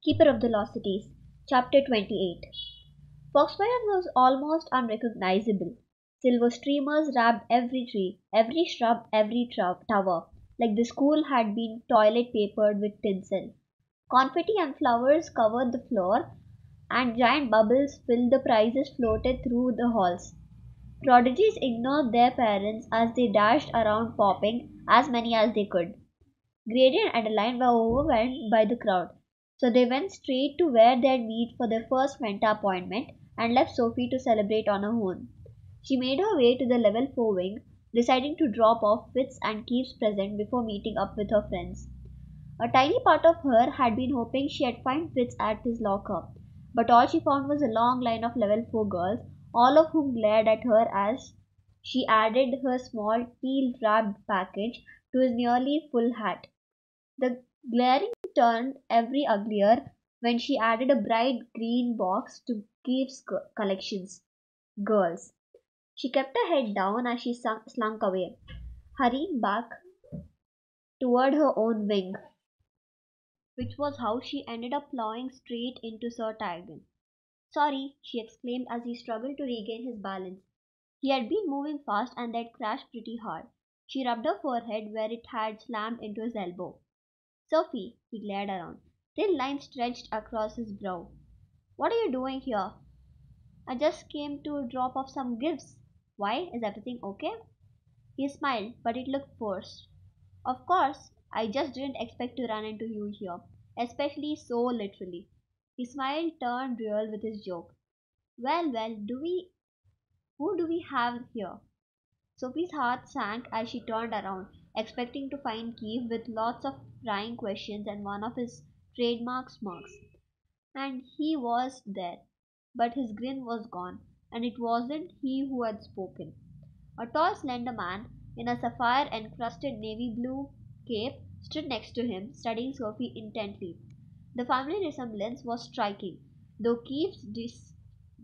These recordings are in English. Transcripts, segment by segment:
Keeper of the Lost Cities, Chapter 28. Foxfire was almost unrecognizable. Silver streamers wrapped every tree, every shrub, every tower, like the school had been toilet papered with tinsel. Confetti and flowers covered the floor, and giant bubbles filled the prizes floated through the halls. Prodigies ignored their parents as they dashed around popping as many as they could. Grady and Adeline were overwhelmed by the crowd, so they went straight to where they'd meet for their first Venta appointment and left Sophie to celebrate on her own. She made her way to the level 4 wing, deciding to drop off Fitz and Keith's present before meeting up with her friends. A tiny part of her had been hoping she'd find Fitz at his locker, but all she found was a long line of level 4 girls, all of whom glared at her as she added her small teal wrapped package to his nearly full hat. The glaring turned every uglier when she added a bright green box to Keith's collections. Girls. She kept her head down as she slunk away, hurrying back toward her own wing, which was how she ended up plowing straight into Sir Tygon. Sorry, she exclaimed as he struggled to regain his balance. He had been moving fast and they'd crashed pretty hard. She rubbed her forehead where it had slammed into his elbow. Sophie, he glared around. Thin lines stretched across his brow. What are you doing here? I just came to drop off some gifts. Why? Is everything okay? He smiled, but it looked forced. Of course, I just didn't expect to run into you here, especially so literally. His smile turned real with his joke. Well, who do we have here? Sophie's heart sank as she turned around, expecting to find Keith with lots of prying questions and one of his trademark smirks. And he was there, but his grin was gone, and it wasn't he who had spoken. A tall, slender man in a sapphire encrusted navy blue cape stood next to him, studying Sophie intently. The family resemblance was striking, though Keith's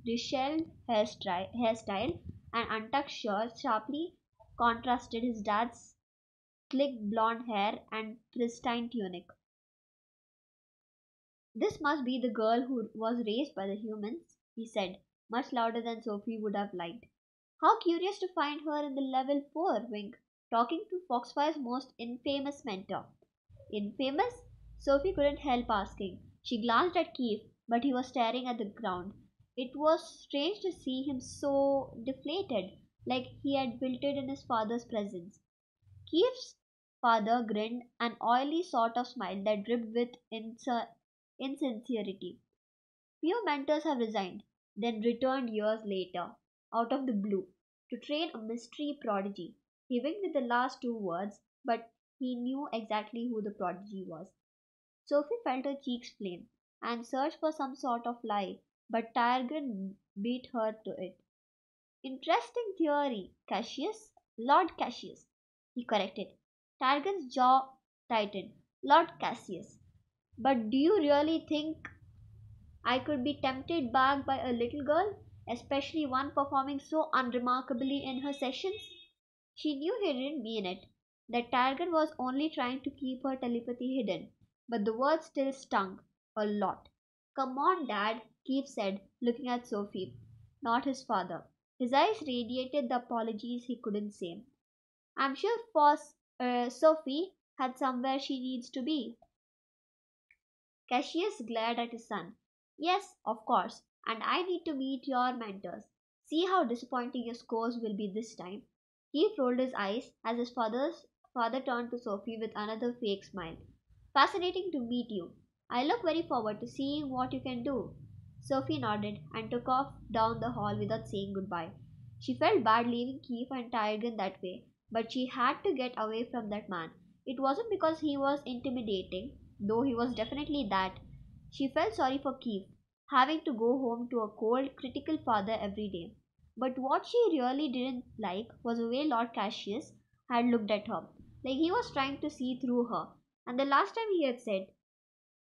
disheveled hairstyle and untucked shirt sharply contrasted his dad's slick blonde hair and pristine tunic. This must be the girl who was raised by the humans, he said, much louder than Sophie would have liked. How curious to find her in the level 4 wing, talking to Foxfire's most infamous mentor. Infamous? Sophie couldn't help asking. She glanced at Keith, but he was staring at the ground. It was strange to see him so deflated, like he had wilted in his father's presence. Keith's father grinned, an oily sort of smile that dripped with insincerity. Few mentors have resigned, then returned years later, out of the blue, to train a mystery prodigy. He winked with the last two words, but he knew exactly who the prodigy was. Sophie felt her cheeks flame and searched for some sort of lie, but Targan beat her to it. Interesting theory, Cassius. Lord Cassius, he corrected. Targan's jaw tightened. Lord Cassius. But do you really think I could be tempted back by a little girl, especially one performing so unremarkably in her sessions? She knew he didn't mean it, that Targan was only trying to keep her telepathy hidden, but the words still stung a lot. Come on, Dad, Keith said, looking at Sophie, not his father. His eyes radiated the apologies he couldn't say. I'm sure Sophie had somewhere she needs to be. Cassius glared at his son. Yes, of course, and I need to meet your mentors. See how disappointing your scores will be this time. He rolled his eyes as his father turned to Sophie with another fake smile. Fascinating to meet you. I look very forward to seeing what you can do. Sophie nodded and took off down the hall without saying goodbye. She felt bad leaving Keith and Tyrigan that way, but she had to get away from that man. It wasn't because he was intimidating, though he was definitely that. She felt sorry for Keith, having to go home to a cold, critical father every day. But what she really didn't like was the way Lord Cassius had looked at her, like he was trying to see through her. And the last time he had said,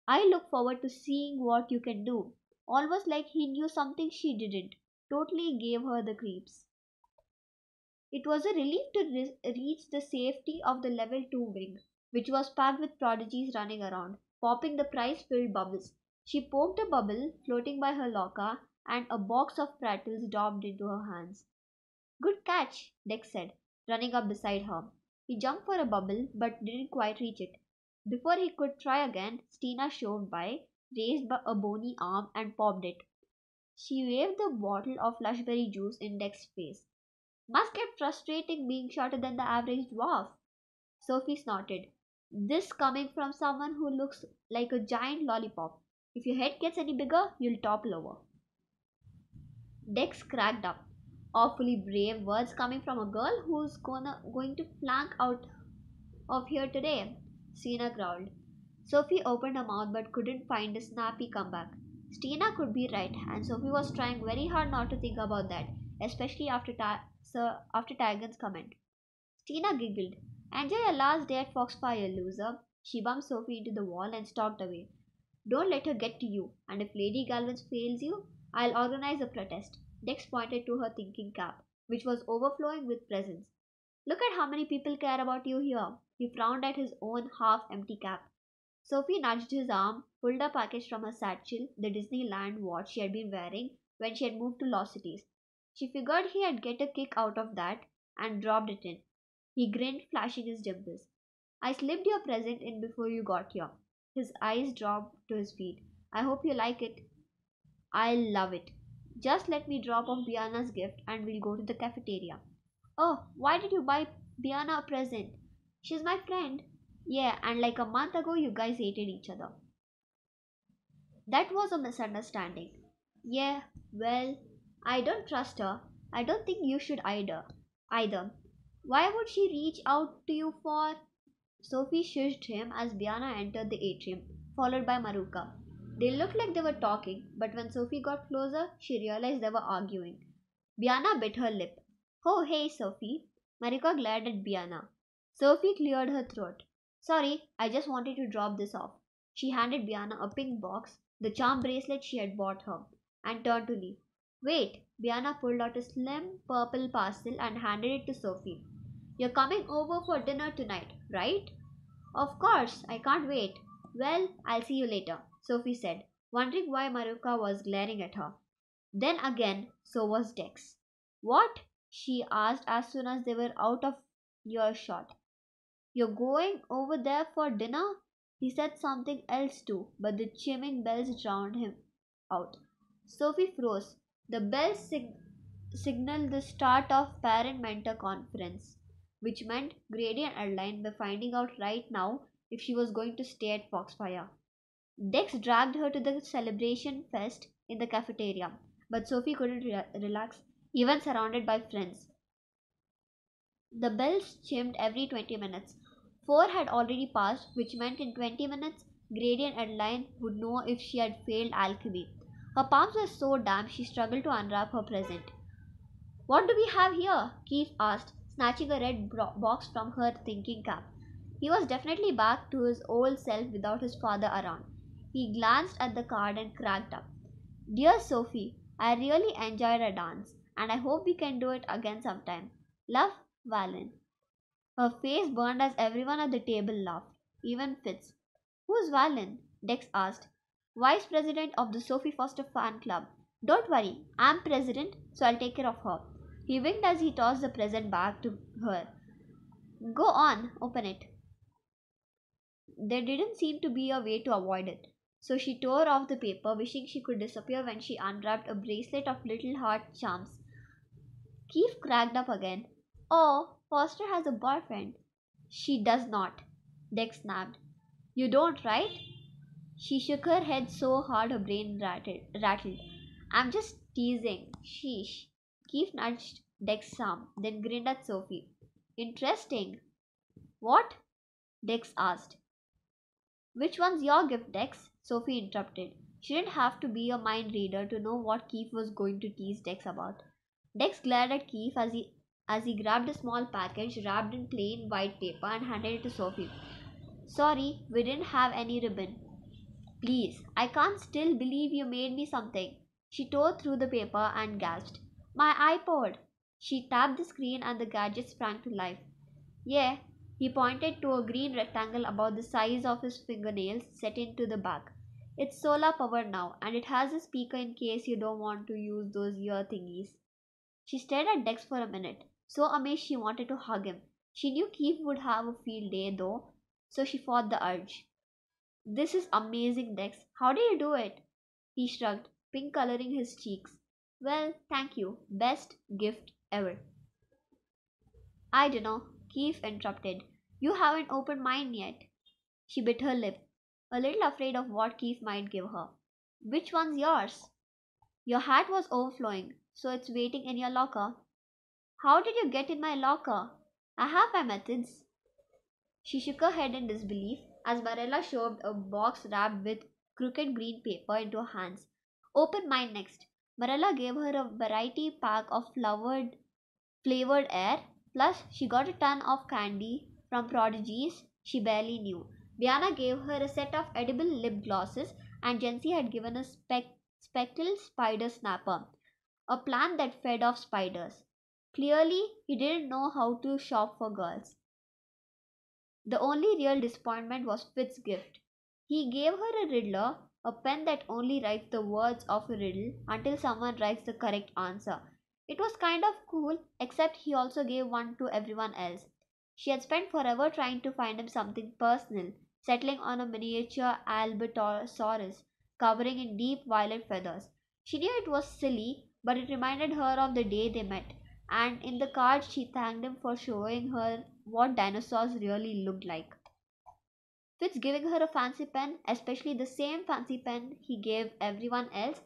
I look forward to seeing what you can do, almost like he knew something she didn't, totally gave her the creeps. It was a relief to reach the safety of the level 2 wing, which was packed with prodigies running around, popping the prize filled bubbles. She poked a bubble floating by her locker, and a box of prattles dropped into her hands. Good catch, Dex said, running up beside her. He jumped for a bubble but didn't quite reach it. Before he could try again, Stina shoved by, raised a bony arm, and popped it. She waved the bottle of lushberry juice in Dex's face. Must get frustrating being shorter than the average dwarf. Sophie snorted. This coming from someone who looks like a giant lollipop. If your head gets any bigger, you'll topple over. Dex cracked up. Awfully brave words coming from a girl who's going to flank out of here today, Stina growled. Sophie opened her mouth but couldn't find a snappy comeback. Stina could be right, and Sophie was trying very hard not to think about that, especially after Tigan's comment. Stina giggled. Enjoy your last day at Foxfire, loser. She bumped Sophie into the wall and stalked away. Don't let her get to you, and if Lady Galvin fails you, I'll organize a protest. Dex pointed to her thinking cap, which was overflowing with presents. Look at how many people care about you here. He frowned at his own half empty cap. Sophie nudged his arm, pulled a package from her satchel, the Disneyland watch she had been wearing when she had moved to Lost Cities. She figured he'd get a kick out of that and dropped it in. He grinned, flashing his dimples. I slipped your present in before you got here. His eyes dropped to his feet. I hope you like it. I'll love it. Just let me drop off Biana's gift and we'll go to the cafeteria. Oh, why did you buy Biana a present? She's my friend. Yeah, and like a month ago you guys hated each other. That was a misunderstanding. Yeah, well, I don't trust her. I don't think you should either. Why would she reach out to you for? Sophie shushed him as Biana entered the atrium, followed by Maruka. They looked like they were talking, but when Sophie got closer, she realized they were arguing. Biana bit her lip. Oh, hey, Sophie. Maruka glared at Biana. Sophie cleared her throat. Sorry, I just wanted to drop this off. She handed Biana a pink box, the charm bracelet she had bought her, and turned to leave. Wait, Biana pulled out a slim purple parcel and handed it to Sophie. You're coming over for dinner tonight, right? Of course, I can't wait. Well, I'll see you later, Sophie said, wondering why Maruka was glaring at her. Then again, so was Dex. What? She asked as soon as they were out of earshot. You're going over there for dinner? He said something else too, but the chiming bells drowned him out. Sophie froze. The bells signaled the start of parent mentor conference, which meant Grady and Adeline were finding out right now if she was going to stay at Foxfire. Dex dragged her to the celebration fest in the cafeteria, but Sophie couldn't relax, even surrounded by friends. The bells chimed every 20 minutes. Four had already passed, which meant in 20 minutes, Grady and Adeline would know if she had failed alchemy. Her palms were so damp she struggled to unwrap her present. What do we have here? Keith asked, snatching a red box from her thinking cap. He was definitely back to his old self without his father around. He glanced at the card and cracked up. Dear Sophie, I really enjoyed our dance, and I hope we can do it again sometime. Love, Valen. Her face burned as everyone at the table laughed, even Fitz. Who's Valen? Dex asked. Vice president of the Sophie Foster fan club. Don't worry, I'm president, so I'll take care of her. He winked as he tossed the present back to her. Go on, open it. There didn't seem to be a way to avoid it, so she tore off the paper, wishing she could disappear when she unwrapped a bracelet of little heart charms. Keith cracked up again. Oh, Foster has a boyfriend. She does not, Dex snapped. You don't, right? She shook her head so hard her brain rattled. I'm just teasing. Sheesh. Keith nudged Dex's arm, then grinned at Sophie. Interesting. What? Dex asked. Which one's your gift, Dex? Sophie interrupted. She didn't have to be a mind reader to know what Keith was going to tease Dex about. Dex glared at Keith as he grabbed a small package wrapped in plain white paper and handed it to Sophie. Sorry, we didn't have any ribbon. Please, I can't still believe you made me something. She tore through the paper and gasped. My iPod! She tapped the screen and the gadget sprang to life. Yeah, he pointed to a green rectangle about the size of his fingernails set into the back. It's solar powered now, and it has a speaker in case you don't want to use those ear thingies. She stared at Dex for a minute, so amazed she wanted to hug him. She knew Keith would have a field day though, so she fought the urge. This is amazing, Dex. How did you do it? He shrugged, pink coloring his cheeks. Well, thank you. Best gift ever. I dunno, Keith interrupted. You haven't opened mine yet. She bit her lip, a little afraid of what Keith might give her. Which one's yours? Your hat was overflowing, so it's waiting in your locker. How did you get in my locker? I have my methods. She shook her head in disbelief as Marilla shoved a box wrapped with crooked green paper into her hands. Open mine next. Marilla gave her a variety pack of flavored air, plus she got a ton of candy from prodigies she barely knew. Diana gave her a set of edible lip glosses, and Jency had given a speckled spider snapper, a plant that fed off spiders. Clearly, he didn't know how to shop for girls. The only real disappointment was Fitz's gift. He gave her a riddler, a pen that only writes the words of a riddle until someone writes the correct answer. It was kind of cool, except he also gave one to everyone else. She had spent forever trying to find him something personal, settling on a miniature albertosaurus covering in deep violet feathers. She knew it was silly, but it reminded her of the day they met, and in the card she thanked him for showing her what dinosaurs really looked like. Fitz giving her a fancy pen, especially the same fancy pen he gave everyone else,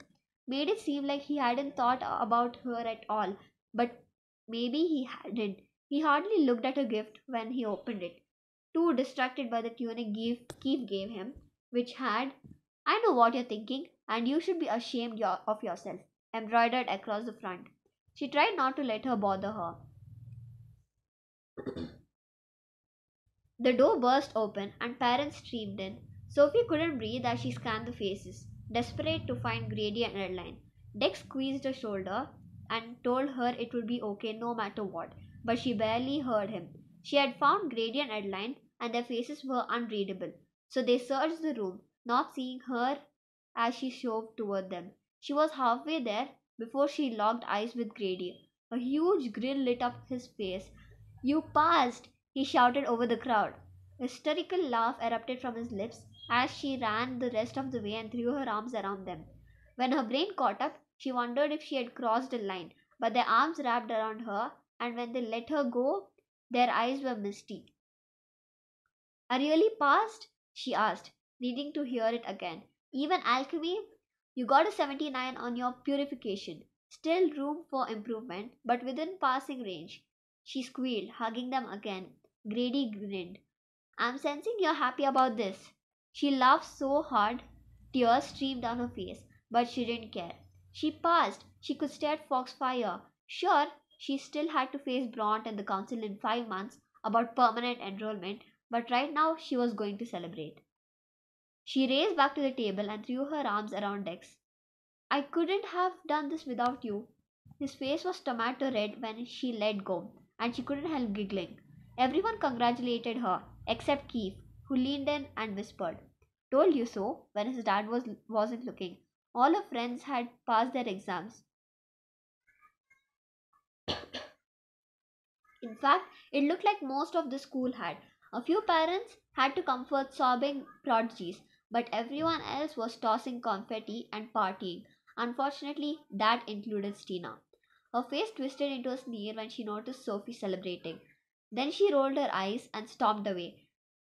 made it seem like he hadn't thought about her at all. But maybe he hadn't. He hardly looked at her gift when he opened it, too distracted by the tunic Keith gave him, which had, I know what you're thinking, and you should be ashamed of yourself, embroidered across the front. She tried not to let her bother her. The door burst open and parents streamed in. Sophie couldn't breathe as she scanned the faces, desperate to find Grady and Adeline. Dex squeezed her shoulder and told her it would be okay no matter what, but she barely heard him. She had found Grady and Adeline, and their faces were unreadable, so they searched the room, not seeing her as she shoved toward them. She was halfway there before she locked eyes with Grady. A huge grin lit up his face. You passed! He shouted over the crowd. A hysterical laugh erupted from his lips as she ran the rest of the way and threw her arms around them. When her brain caught up, she wondered if she had crossed a line, but their arms wrapped around her, and when they let her go, their eyes were misty. I really passed? She asked, needing to hear it again. Even alchemy? You got a 79 on your purification. Still room for improvement, but within passing range. She squealed, hugging them again. Grady grinned. I'm sensing you're happy about this. She laughed so hard, tears streamed down her face, but she didn't care. She passed. She could stay at Foxfire. Sure, she still had to face Bront and the council in 5 months about permanent enrollment, but right now she was going to celebrate. She raced back to the table and threw her arms around Dex. I couldn't have done this without you. His face was tomato red when she let go, and she couldn't help giggling. Everyone congratulated her, except Keith, who leaned in and whispered, Told you so, when his dad wasn't looking. All her friends had passed their exams. In fact, it looked like most of the school had. A few parents had to comfort sobbing prodigies, but everyone else was tossing confetti and partying. Unfortunately, that included Stina. Her face twisted into a sneer when she noticed Sophie celebrating. Then she rolled her eyes and stomped away.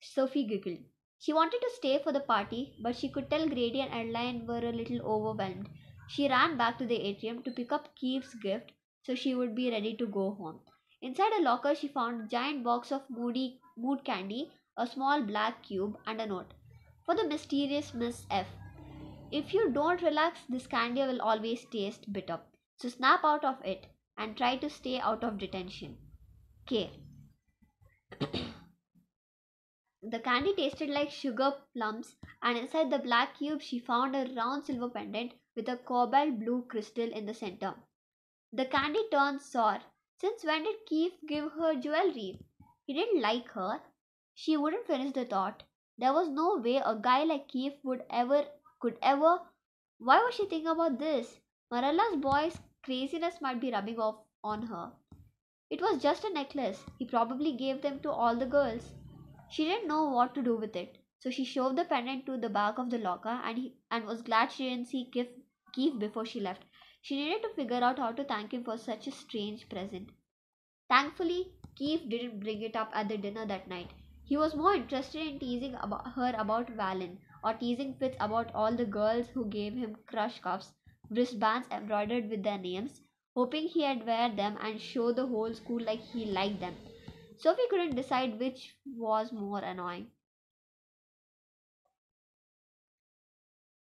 Sophie giggled. She wanted to stay for the party, but she could tell Grady and Adeline were a little overwhelmed. She ran back to the atrium to pick up Keith's gift so she would be ready to go home. Inside a locker, she found a giant box of mood candy, a small black cube, and a note. For the mysterious Miss F. If you don't relax, this candy will always taste bitter. So snap out of it and try to stay out of detention. K. The candy tasted like sugar plums, and inside the black cube, she found a round silver pendant with a cobalt blue crystal in the center. The candy turned sour. Since when did Keith give her jewelry? He didn't like her. She wouldn't finish the thought. There was no way a guy like Keith would ever could ever. Why was she thinking about this? Marella's boy's craziness might be rubbing off on her. It was just a necklace. He probably gave them to all the girls. She didn't know what to do with it, so she shoved the pendant to the back of the locker and was glad she didn't see Keith before she left. She needed to figure out how to thank him for such a strange present. Thankfully, Keith didn't bring it up at the dinner that night. He was more interested in teasing her about Valen, or teasing Fitz about all the girls who gave him crush cuffs, wristbands embroidered with their names, hoping he'd wear them and show the whole school like he liked them. Sophie couldn't decide which was more annoying.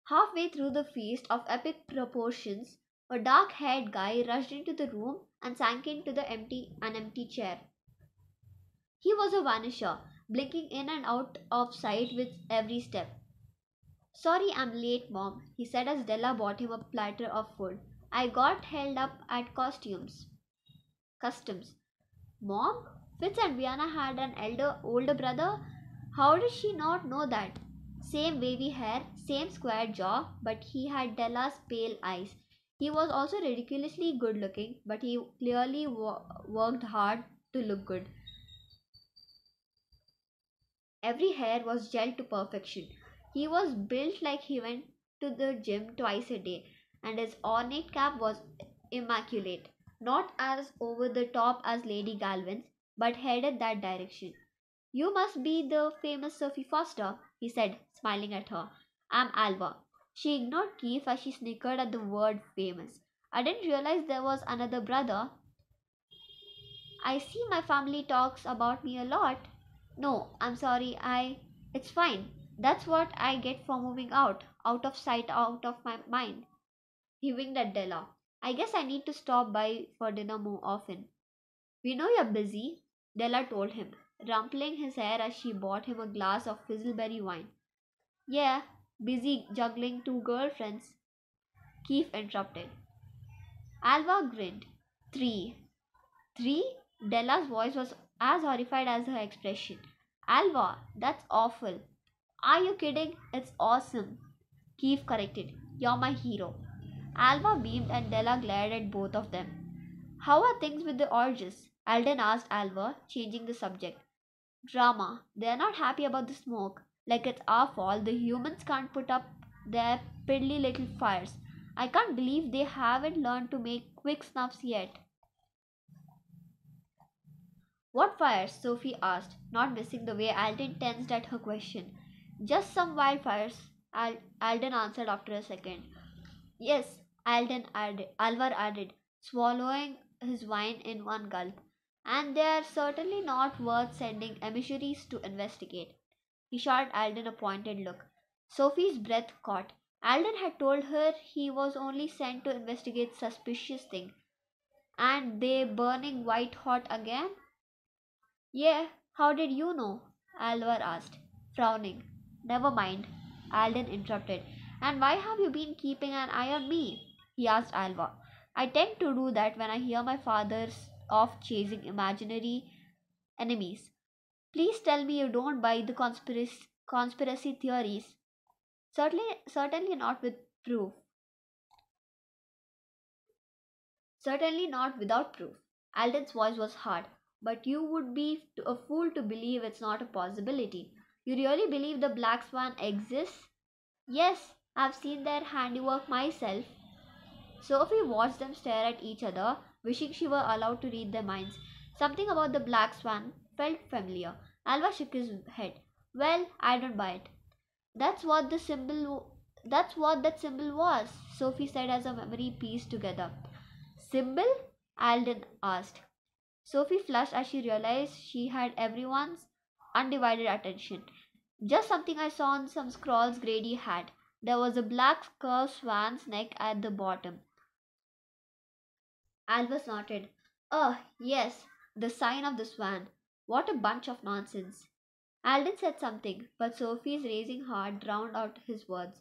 Halfway through the feast of epic proportions, a dark haired guy rushed into the room and sank into an empty chair. He was a vanisher, blinking in and out of sight with every step. Sorry I'm late, Mom, he said as Della bought him a platter of food. I got held up at customs. Mom? Fitz and Vienna had an older brother? How did she not know that? Same wavy hair, same square jaw, but he had Della's pale eyes. He was also ridiculously good looking, but he clearly worked hard to look good. Every hair was gelled to perfection. He was built like he went to the gym twice a day, and his ornate cap was immaculate. Not as over the top as Lady Galvin's, but headed that direction. You must be the famous Sophie Foster, he said, smiling at her. I'm Alva. She ignored Keith as she snickered at the word famous. I didn't realize there was another brother. I see my family talks about me a lot. No, I'm sorry, It's fine. That's what I get for moving out of sight, out of my mind. He winked at Della. I guess I need to stop by for dinner more often. We know you're busy, Della told him, rumpling his hair as she bought him a glass of fizzleberry wine. Yeah, busy juggling two girlfriends, Keith interrupted. Alva grinned. Three. Three? Della's voice was as horrified as her expression. Alva, that's awful. Are you kidding? It's awesome. Keith corrected. You're my hero. Alva beamed and Della glared at both of them. How are things with the Orges? Alden asked Alva, changing the subject. Drama. They're not happy about the smoke. Like it's our fault the humans can't put up their piddly little fires. I can't believe they haven't learned to make quick snuffs yet. What fires? Sophie asked, not missing the way Alden tensed at her question. Just some wildfires, Alden answered after a second. Yes, Alvar added, swallowing his wine in one gulp. And they're certainly not worth sending emissaries to investigate. He shot Alden a pointed look. Sophie's breath caught. Alden had told her he was only sent to investigate suspicious thing. And they burning white hot again? Yeah, how did you know? Alvar asked, frowning. Never mind, Alden interrupted. And why have you been keeping an eye on me? He asked Alva. I tend to do that when I hear my father's off chasing imaginary enemies. Please tell me you don't buy the conspiracy theories. Certainly not with proof. Certainly not without proof. Alden's voice was hard. But you would be a fool to believe it's not a possibility. You really believe the Black Swan exists? Yes, I've seen their handiwork myself. Sophie watched them stare at each other, wishing she were allowed to read their minds. Something about the Black Swan felt familiar. Alva shook his head. Well, I don't buy it. That's what that symbol was, Sophie said as her memory pieced together. Symbol? Alden asked. Sophie flushed as she realized she had everyone's undivided attention. Just something I saw on some scrolls Grady had. There was a black curved swan's neck at the bottom. Albus nodded. Oh, yes, the sign of the swan. What a bunch of nonsense. Alden said something, but Sophie's raising heart drowned out his words.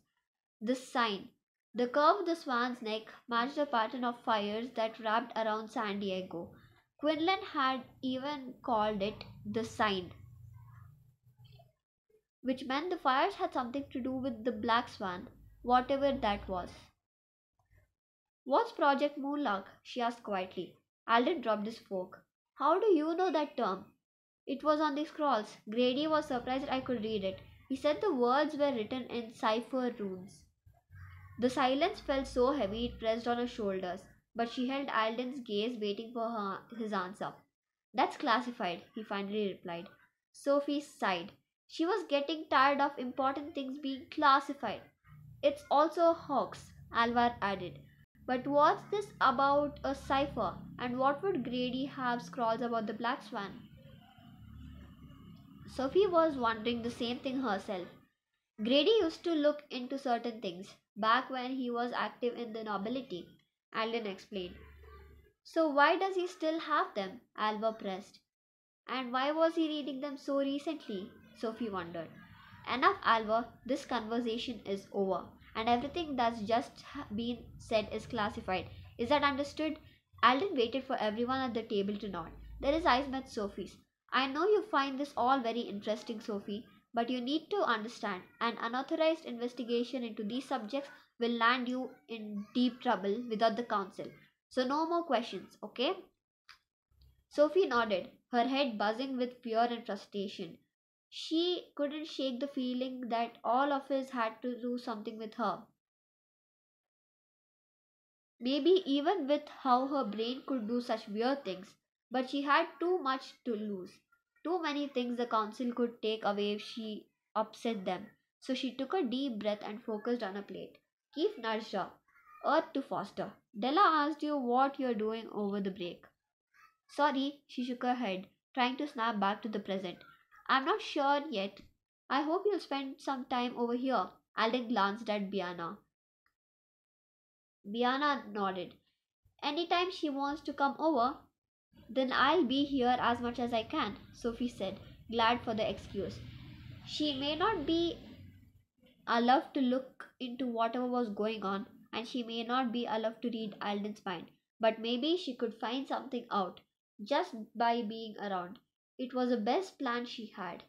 The sign. The curve of the swan's neck matched the pattern of fires that wrapped around San Diego. Quinlan had even called it the sign, which meant the fires had something to do with the black swan. whatever that was. What's Project Moonlark? She asked quietly. Alden dropped his fork. How do you know that term? It was on the scrolls. Grady was surprised I could read it. He said the words were written in cipher runes. The silence felt so heavy it pressed on her shoulders, but she held Alden's gaze waiting for his answer. That's classified, he finally replied. Sophie sighed. She was getting tired of important things being classified. It's also a hoax, Alvar added. But what's this about a cipher? And what would Grady have scrawls about the Black Swan? Sophie was wondering the same thing herself. Grady used to look into certain things back when he was active in the nobility, Alden explained. So why does he still have them? Alva pressed. And why was he reading them so recently? Sophie wondered. Enough, Alva. This conversation is over, and everything that's just been said is classified. Is that understood? Alden waited for everyone at the table to nod. Then his eyes met Sophie's. I know you find this all very interesting, Sophie, but you need to understand an unauthorized investigation into these subjects will land you in deep trouble without the council. So, no more questions, okay? Sophie nodded, her head buzzing with fear and frustration. She couldn't shake the feeling that all of us had to do something with her. Maybe even with how her brain could do such weird things. But she had too much to lose. Too many things the council could take away if she upset them. So she took a deep breath and focused on her plate. Keith nudged her. Earth to Foster. Della asked you what you're doing over the break. Sorry, she shook her head, trying to snap back to the present. I'm not sure yet. I hope you'll spend some time over here. Alden glanced at Biana. Biana nodded. Anytime she wants to come over, then I'll be here as much as I can, Sophie said, glad for the excuse. She may not be allowed to look into whatever was going on, and she may not be allowed to read Alden's mind, but maybe she could find something out just by being around. It was the best plan she had.